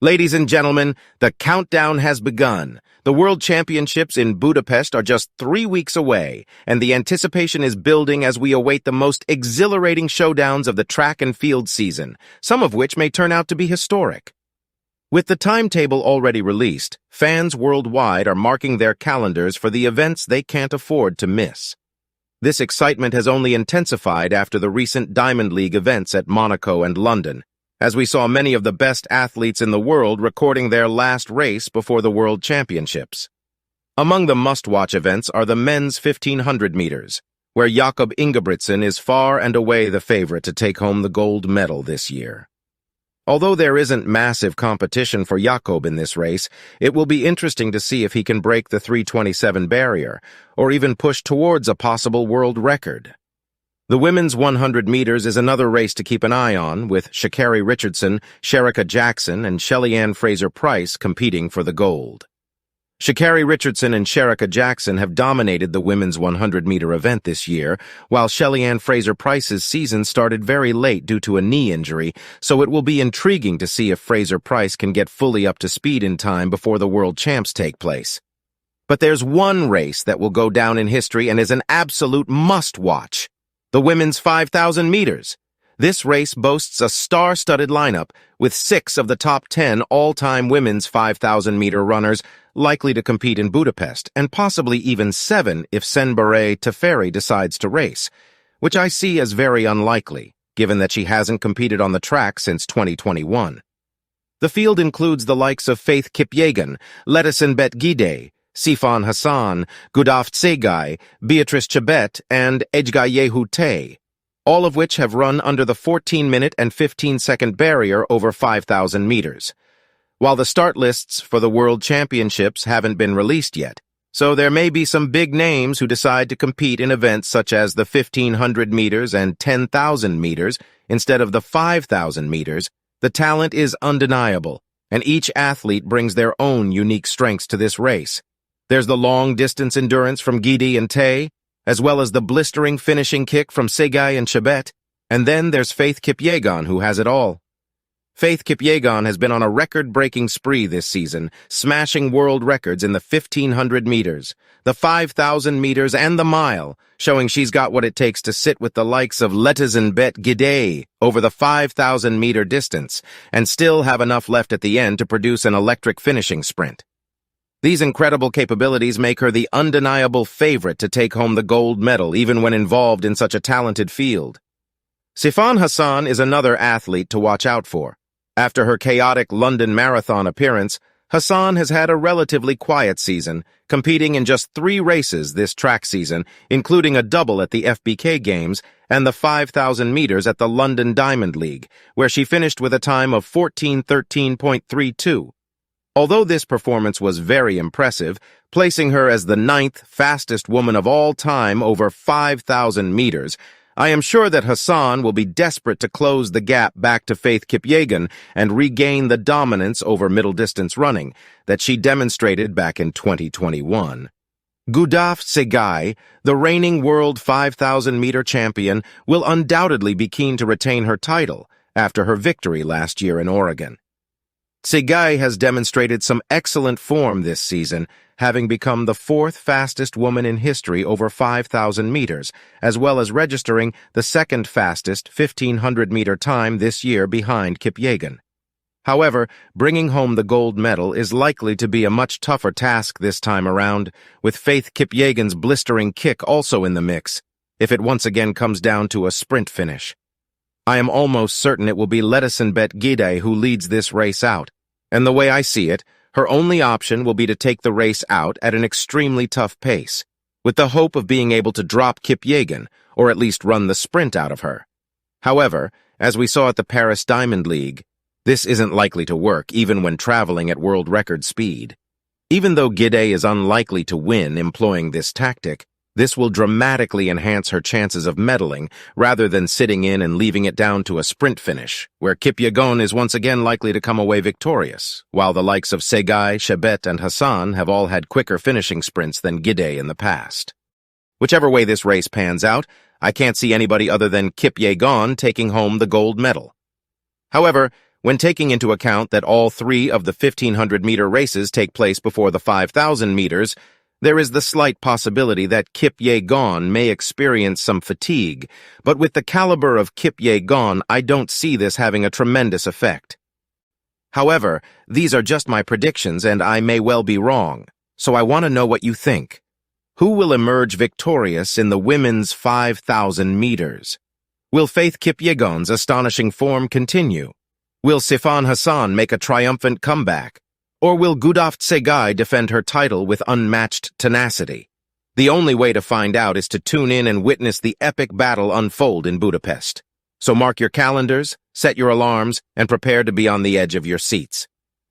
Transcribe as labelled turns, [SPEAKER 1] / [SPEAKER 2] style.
[SPEAKER 1] Ladies and gentlemen, the countdown has begun. The World Championships in Budapest are just 3 weeks away, and the anticipation is building as we await the most exhilarating showdowns of the track and field season, some of which may turn out to be historic. With the timetable already released, fans worldwide are marking their calendars for the events they can't afford to miss. This excitement has only intensified after the recent Diamond League events at Monaco and London, as we saw many of the best athletes in the world recording their last race before the World Championships. Among the must-watch events are the men's 1500 meters, where Jakob Ingebrigtsen is far and away the favorite to take home the gold medal this year. Although there isn't massive competition for Jakob in this race, it will be interesting to see if he can break the 3:27 barrier, or even push towards a possible world record. The women's 100 meters is another race to keep an eye on, with Sha'Carri Richardson, Shericka Jackson, and Shelly-Ann Fraser-Pryce competing for the gold. Sha'Carri Richardson and Shericka Jackson have dominated the women's 100-meter event this year, while Shelly-Ann Fraser-Pryce's season started very late due to a knee injury, so it will be intriguing to see if Fraser-Pryce can get fully up to speed in time before the World Champs take place. But there's one race that will go down in history and is an absolute must-watch: the women's 5,000 meters. This race boasts a star-studded lineup, with 6 of the top 10 all-time women's 5,000-meter runners likely to compete in Budapest, and possibly even 7 if Senbere Teferi decides to race, which I see as very unlikely, given that she hasn't competed on the track since 2021. The field includes the likes of Faith Kipyegon, Letizia Gidey, Sifan Hassan, Gudaf Tsegay, Beatrice Chebet, and Ejgayehu Tay, all of which have run under the 14-minute and 15-second barrier over 5,000 meters. While the start lists for the World Championships haven't been released yet, so there may be some big names who decide to compete in events such as the 1,500 meters and 10,000 meters instead of the 5,000 meters, the talent is undeniable, and each athlete brings their own unique strengths to this race. There's the long-distance endurance from Gidey and Tay, as well as the blistering finishing kick from Tsegay and Chebet, and then there's Faith Kipyegon, who has it all. Faith Kipyegon has been on a record-breaking spree this season, smashing world records in the 1,500 meters, the 5,000 meters, and the mile, showing she's got what it takes to sit with the likes of Letizia Gidey over the 5,000-meter distance, and still have enough left at the end to produce an electric finishing sprint. These incredible capabilities make her the undeniable favorite to take home the gold medal, even when involved in such a talented field. Sifan Hassan is another athlete to watch out for. After her chaotic London Marathon appearance, Hassan has had a relatively quiet season, competing in just 3 races this track season, including a double at the FBK Games and the 5,000 meters at the London Diamond League, where she finished with a time of 14:13.32. Although this performance was very impressive, placing her as the 9th fastest woman of all time over 5,000 meters, I am sure that Hassan will be desperate to close the gap back to Faith Kipyegon and regain the dominance over middle-distance running that she demonstrated back in 2021. Gudaf Tsegay, the reigning world 5,000-meter champion, will undoubtedly be keen to retain her title after her victory last year in Oregon. Tsegay has demonstrated some excellent form this season, having become the 4th fastest woman in history over 5,000 meters, as well as registering the 2nd fastest 1,500-meter time this year behind Kipyegon. However, bringing home the gold medal is likely to be a much tougher task this time around, with Faith Kipyegon's blistering kick also in the mix, if it once again comes down to a sprint finish. I am almost certain it will be Letizia Gidey who leads this race out, and the way I see it, her only option will be to take the race out at an extremely tough pace, with the hope of being able to drop Kipyegon, or at least run the sprint out of her. However, as we saw at the Paris Diamond League, this isn't likely to work even when traveling at world record speed. Even though Gidey is unlikely to win employing this tactic, this will dramatically enhance her chances of medaling rather than sitting in and leaving it down to a sprint finish, where Kipyegon is once again likely to come away victorious, while the likes of Tsegay, Chebet, and Hassan have all had quicker finishing sprints than Gidey in the past. Whichever way this race pans out, I can't see anybody other than Kipyegon taking home the gold medal. However, When taking into account that all three of the 1,500-meter races take place before the 5,000 meters, there is the slight possibility that Kipyegon may experience some fatigue, but with the caliber of Kipyegon, I don't see this having a tremendous effect. However, these are just my predictions and I may well be wrong, so I want to know what you think. Who will emerge victorious in the women's 5,000 meters? Will Faith Kipyegon's astonishing form continue? Will Sifan Hassan make a triumphant comeback? Or will Gudaf Tsegay defend her title with unmatched tenacity? The only way to find out is to tune in and witness the epic battle unfold in Budapest. So mark your calendars, set your alarms, and prepare to be on the edge of your seats.